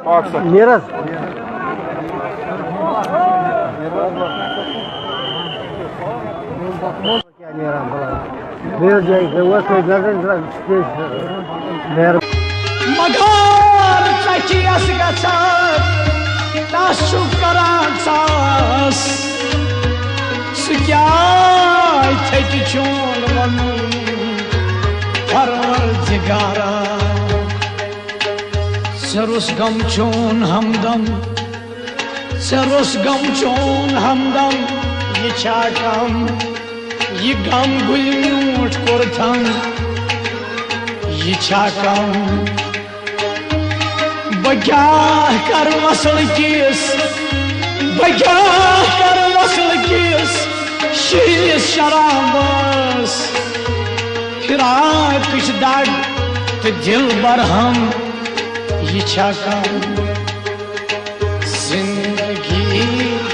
नीरज क्या नीरज बोला जाए वो तो मगर चचियस गचार ताशु करान सास सुक्याय थेति चोन वनु परवरदिगारा सरस गम चोन हमदम सरस गम चोन हमदम ये छाकम ये गम गुलूट कोरथम ये छाकम बग्याह कर मसल किस बग्याह कर मसल किस शीश शराबस फिराक कुछ दाग तो दिल बरहम ये छाकम जिंदगी